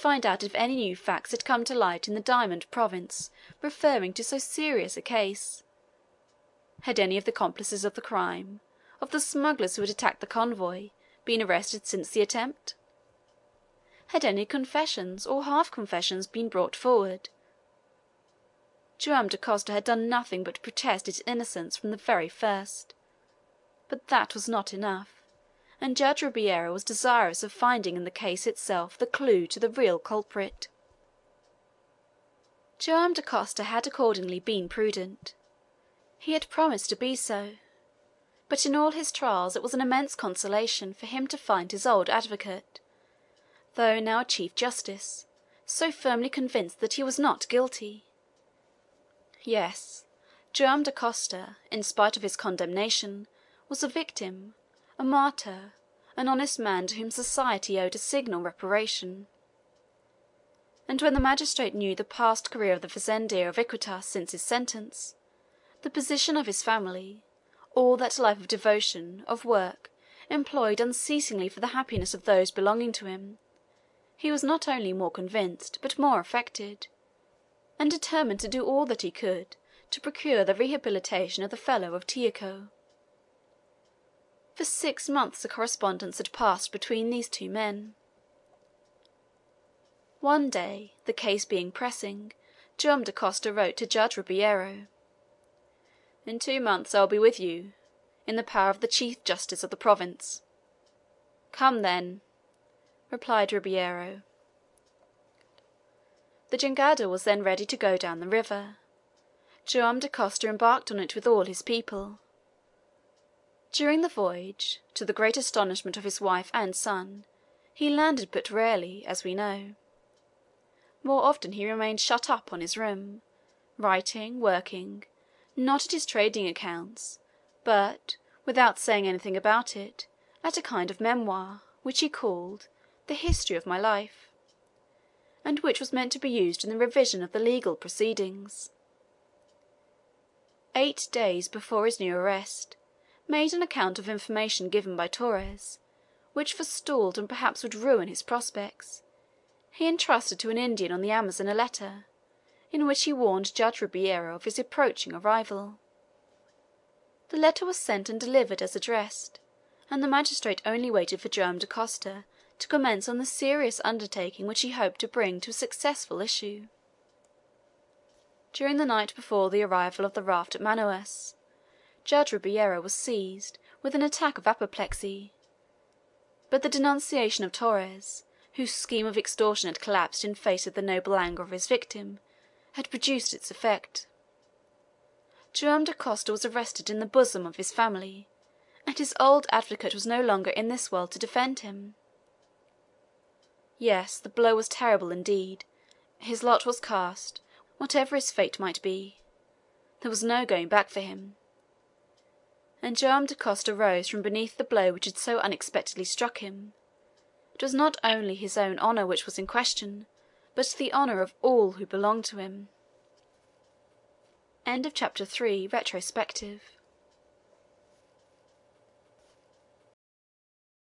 find out if any new facts had come to light in the Diamond Province referring to so serious a case. Had any of the accomplices of the crime, of the smugglers who had attacked the convoy, been arrested since the attempt? Had any confessions or half-confessions been brought forward? Joam Dacosta had done nothing but protest his innocence from the very first. But that was not enough, and Judge Ribeiro was desirous of finding in the case itself the clue to the real culprit. Joam Dacosta had accordingly been prudent. He had promised to be so. But in all his trials it was an immense consolation for him to find his old advocate, though now a Chief Justice, so firmly convinced that he was not guilty. Yes, Joam Dacosta, in spite of his condemnation, was a victim, a martyr, an honest man to whom society owed a signal reparation. And when the magistrate knew the past career of the fazender of Iquitas since his sentence, the position of his family, all that life of devotion, of work, employed unceasingly for the happiness of those belonging to him, he was not only more convinced, but more affected, and determined to do all that he could to procure the rehabilitation of the fellow of Tijuco. For 6 months a correspondence had passed between these two men. One day, the case being pressing, Joam Dacosta wrote to Judge Ribeiro, "In 2 months I will be with you, in the power of the Chief Justice of the province." "Come, then," replied Ribeiro. The jangada was then ready to go down the river. Joam Dacosta embarked on it with all his people. During the voyage, to the great astonishment of his wife and son, he landed but rarely, as we know. More often he remained shut up on his room, writing, working, not at his trading accounts, but, without saying anything about it, at a kind of memoir, which he called The History of My Life, and which was meant to be used in the revision of the legal proceedings. 8 days before his new arrest, made an account of information given by Torres, which forestalled and perhaps would ruin his prospects, he entrusted to an Indian on the Amazon a letter, in which he warned Judge Ribeiro of his approaching arrival. The letter was sent and delivered as addressed, and the magistrate only waited for Joam Dacosta to commence on the serious undertaking which he hoped to bring to a successful issue. During the night before the arrival of the raft at Manaos, Judge Ribeiro was seized with an attack of apoplexy, but the denunciation of Torres, whose scheme of extortion had collapsed in face of the noble anger of his victim, had produced its effect. Joam Dacosta was arrested in the bosom of his family, and his old advocate was no longer in this world to defend him. Yes, the blow was terrible indeed. His lot was cast, whatever his fate might be. There was no going back for him. And Joam Dacosta rose from beneath the blow which had so unexpectedly struck him. It was not only his own honour which was in question, but the honour of all who belonged to him. End of Chapter 3, Retrospective.